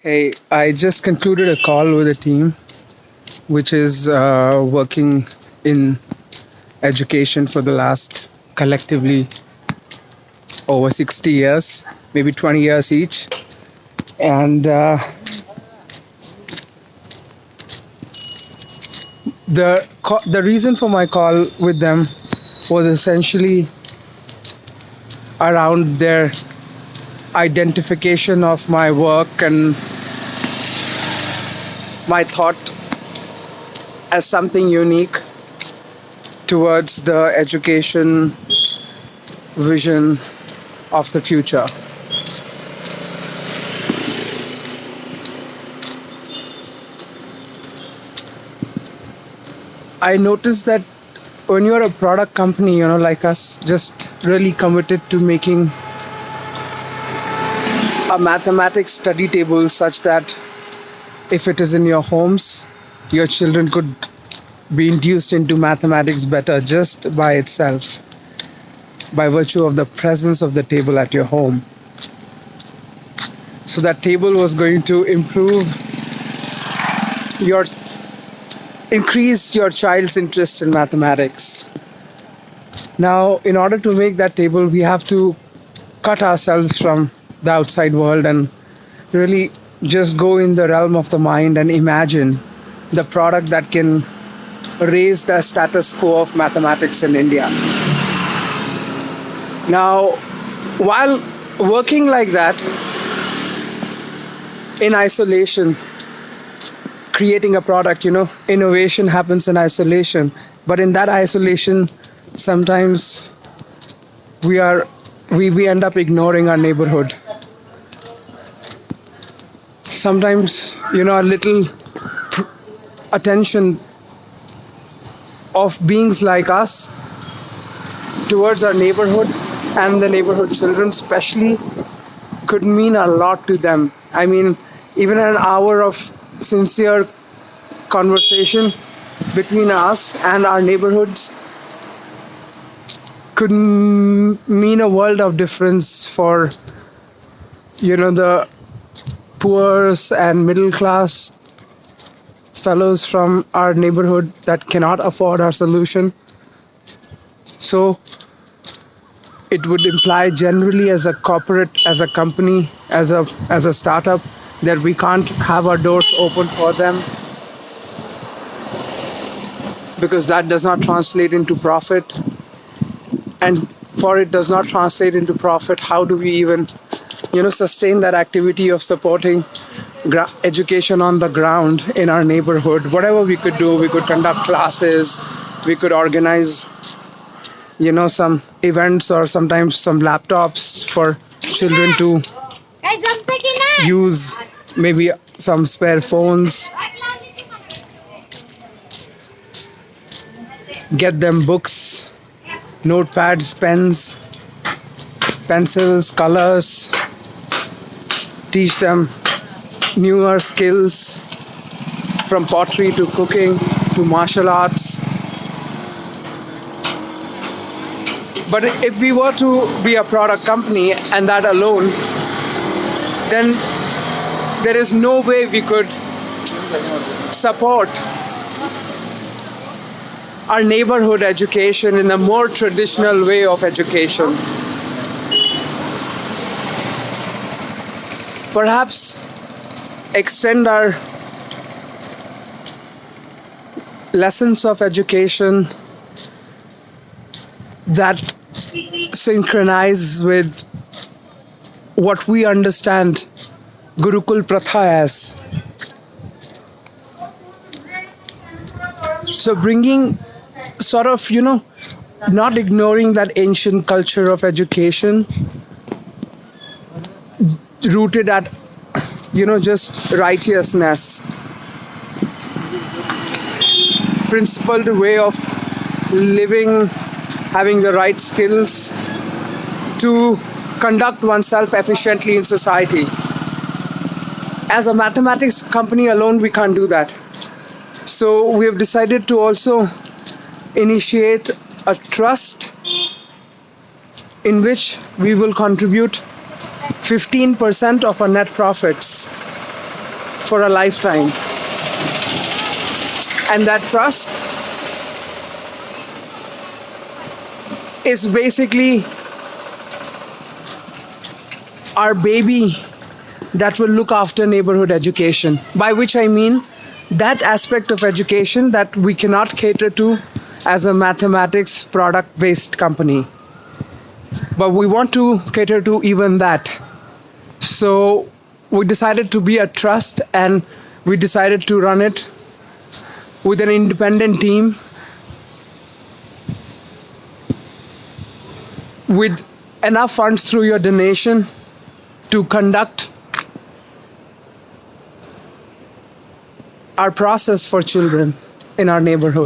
Hey, I just concluded a call with a team which is working in education for the last collectively over 60 years, maybe 20 years each. And the reason for my call with them was essentially around their identification of my work and my thought as something unique towards the education vision of the future. I noticed that when you're a product company, like us, just really committed to making a mathematics study table such that if it is in your homes, your children could be induced into mathematics better just by itself, by virtue of the presence of the table at your home. So that table was going to increase your child's interest in mathematics. Now, in order to make that table, we have to cut ourselves from the outside world and really just go in the realm of the mind and imagine the product that can raise the status quo of mathematics in India. Now, while working like that, in isolation, creating a product, innovation happens in isolation. But in that isolation, sometimes we end up ignoring our neighborhood. Sometimes, a little attention of beings like us towards our neighborhood and the neighborhood children especially could mean a lot to them. I mean, even an hour of sincere conversation between us and our neighborhoods could mean a world of difference for, the poor and middle class fellows from our neighborhood that cannot afford our solution. So it would imply generally as a corporate, as a company, as a startup, that we can't have our doors open for them because that does not translate into profit. And for it does not translate into profit, how do we even sustain that activity of supporting education on the ground in our neighborhood? Whatever we could do, we could conduct classes, we could organize some events or sometimes some laptops for children to use, maybe some spare phones, get them books, notepads, pens, pencils, colors, teach them newer skills from pottery to cooking to martial arts. But if we were to be a product company and that alone, then there is no way we could support our neighborhood education in a more traditional way of education. Perhaps extend our lessons of education that synchronize with what we understand Gurukul Pratha as. So bringing sort of, not ignoring that ancient culture of education rooted at, just righteousness, principled way of living, having the right skills to conduct oneself efficiently in society. As a mathematics company alone, we can't do that. So we have decided to also initiate a trust in which we will contribute 15% of our net profits for a lifetime. And that trust is basically our baby that will look after neighborhood education, by which I mean that aspect of education that we cannot cater to as a mathematics product based company. But we want to cater to even that. So we decided to be a trust, and we decided to run it with an independent team with enough funds through your donation to conduct our process for children in our neighborhood.